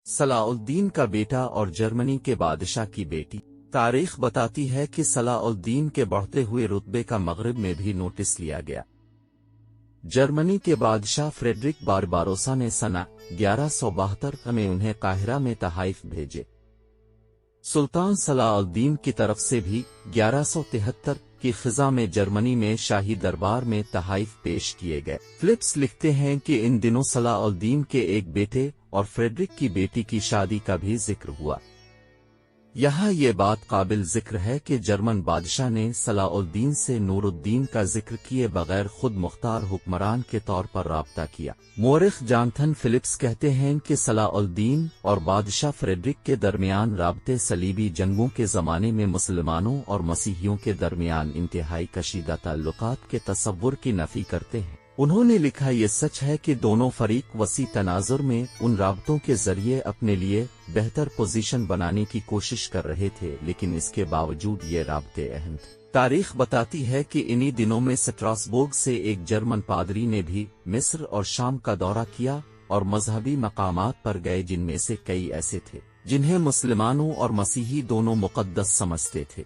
صلاح الدین کا بیٹا اور جرمنی کے بادشاہ کی بیٹی۔ تاریخ بتاتی ہے کہ صلاح الدین کے بڑھتے ہوئے رتبے کا مغرب میں بھی نوٹس لیا گیا۔ جرمنی کے بادشاہ فریڈرک بارباروسا نے سنہ 1172 میں انہیں قاہرہ میں تحائف بھیجے۔ سلطان صلاح الدین کی طرف سے بھی 1173 کی خزاں میں جرمنی میں شاہی دربار میں تحائف پیش کیے گئے۔ فلپس لکھتے ہیں کہ ان دنوں صلاح الدین کے ایک بیٹے اور فریڈرک کی بیٹی کی شادی کا بھی ذکر ہوا۔ یہاں یہ بات قابل ذکر ہے کہ جرمن بادشاہ نے صلاح الدین سے نور الدین کا ذکر کیے بغیر خود مختار حکمران کے طور پر رابطہ کیا۔ مورخ جانتھن فلپس کہتے ہیں کہ صلاح الدین اور بادشاہ فریڈرک کے درمیان رابطے صلیبی جنگوں کے زمانے میں مسلمانوں اور مسیحیوں کے درمیان انتہائی کشیدہ تعلقات کے تصور کی نفی کرتے ہیں۔ انہوں نے لکھا، یہ سچ ہے کہ دونوں فریق وسیع تناظر میں ان رابطوں کے ذریعے اپنے لیے بہتر پوزیشن بنانے کی کوشش کر رہے تھے، لیکن اس کے باوجود یہ رابطے اہم تھے۔ تاریخ بتاتی ہے کہ انہی دنوں میں سٹراسبورگ سے ایک جرمن پادری نے بھی مصر اور شام کا دورہ کیا اور مذہبی مقامات پر گئے، جن میں سے کئی ایسے تھے جنہیں مسلمانوں اور مسیحی دونوں مقدس سمجھتے تھے۔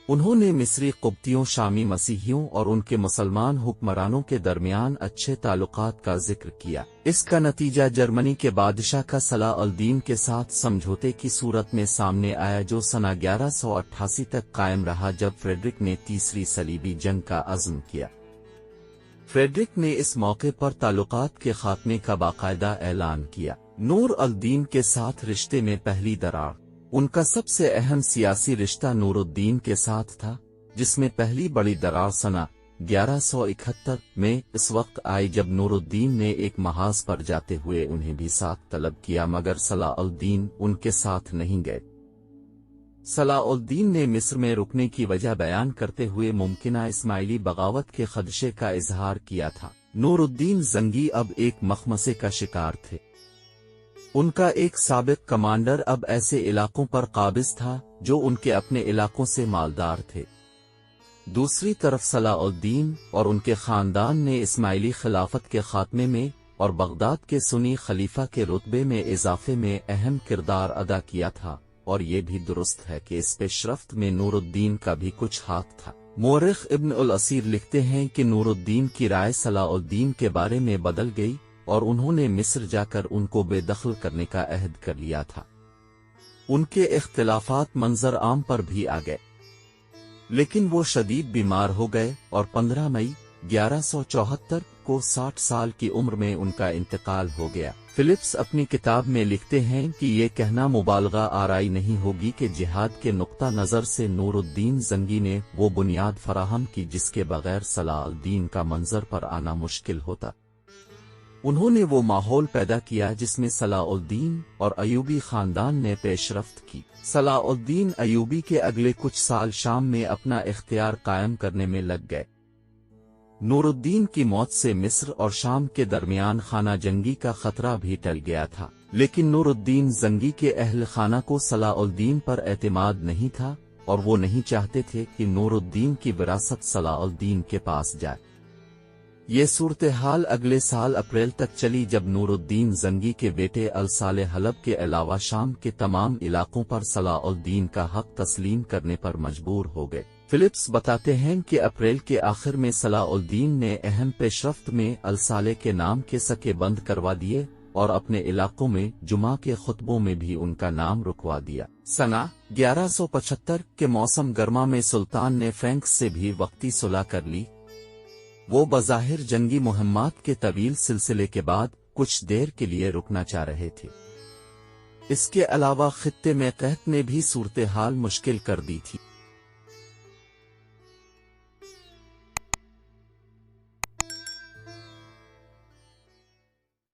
انہوں نے مصری قبطیوں، شامی مسیحیوں اور ان کے مسلمان حکمرانوں کے درمیان اچھے تعلقات کا ذکر کیا۔ اس کا نتیجہ جرمنی کے بادشاہ کا صلاح الدین کے ساتھ سمجھوتے کی صورت میں سامنے آیا، جو سنہ 1188 تک قائم رہا، جب فریڈرک نے تیسری صلیبی جنگ کا عزم کیا۔ فریڈرک نے اس موقع پر تعلقات کے خاتمے کا باقاعدہ اعلان کیا۔ نور الدین کے ساتھ رشتے میں پہلی دراڑ۔ ان کا سب سے اہم سیاسی رشتہ نور الدین کے ساتھ تھا، جس میں پہلی بڑی دراڑ سنہ 1171 میں اس وقت آئی جب نور الدین نے ایک محاذ پر جاتے ہوئے انہیں بھی ساتھ طلب کیا، مگر صلاح الدین ان کے ساتھ نہیں گئے۔ صلاح الدین نے مصر میں رکنے کی وجہ بیان کرتے ہوئے ممکنہ اسماعیلی بغاوت کے خدشے کا اظہار کیا تھا۔ نور الدین زنگی اب ایک مخمصے کا شکار تھے۔ ان کا ایک سابق کمانڈر اب ایسے علاقوں پر قابض تھا جو ان کے اپنے علاقوں سے مالدار تھے۔ دوسری طرف صلاح الدین اور ان کے خاندان نے اسماعیلی خلافت کے خاتمے میں اور بغداد کے سنی خلیفہ کے رتبے میں اضافے میں اہم کردار ادا کیا تھا، اور یہ بھی درست ہے کہ اس پیش رفت میں نور الدین کا بھی کچھ ہاتھ تھا۔ مورخ ابن الاسیر لکھتے ہیں کہ نور الدین کی رائے صلاح الدین کے بارے میں بدل گئی اور انہوں نے مصر جا کر ان کو بے دخل کرنے کا عہد کر لیا تھا۔ ان کے اختلافات منظر عام پر بھی آ گئے، لیکن وہ شدید بیمار ہو گئے اور 15 مئی 1174 کو 60 سال کی عمر میں ان کا انتقال ہو گیا۔ فلپس اپنی کتاب میں لکھتے ہیں کہ یہ کہنا مبالغہ آرائی نہیں ہوگی کہ جہاد کے نقطہ نظر سے نور الدین زنگی نے وہ بنیاد فراہم کی جس کے بغیر صلاح الدین کا منظر پر آنا مشکل ہوتا۔ انہوں نے وہ ماحول پیدا کیا جس میں صلاح الدین اور ایوبی خاندان نے پیش رفت کی۔ صلاح الدین ایوبی کے اگلے کچھ سال شام میں اپنا اختیار قائم کرنے میں لگ گئے۔ نور الدین کی موت سے مصر اور شام کے درمیان خانہ جنگی کا خطرہ بھی ٹل گیا تھا، لیکن نور الدین زنگی کے اہل خانہ کو صلاح الدین پر اعتماد نہیں تھا، اور وہ نہیں چاہتے تھے کہ نور الدین کی وراثت صلاح الدین کے پاس جائے۔ یہ صورتحال اگلے سال اپریل تک چلی، جب نور الدین زنگی کے بیٹے الصالح حلب کے علاوہ شام کے تمام علاقوں پر صلاح الدین کا حق تسلیم کرنے پر مجبور ہو گئے۔ فلپس بتاتے ہیں کہ اپریل کے آخر میں صلاح الدین نے اہم پیشرفت میں الصالح کے نام کے سکے بند کروا دیے اور اپنے علاقوں میں جمعہ کے خطبوں میں بھی ان کا نام رکوا دیا۔ سنہ 1175 کے موسم گرما میں سلطان نے فرینکس سے بھی وقتی صلح کر لی۔ وہ بظاہر جنگی مہمات کے طویل سلسلے کے بعد کچھ دیر کے لیے رکنا چاہ رہے تھے۔ اس کے علاوہ خطے میں قحط نے بھی صورتحال مشکل کر دی تھی۔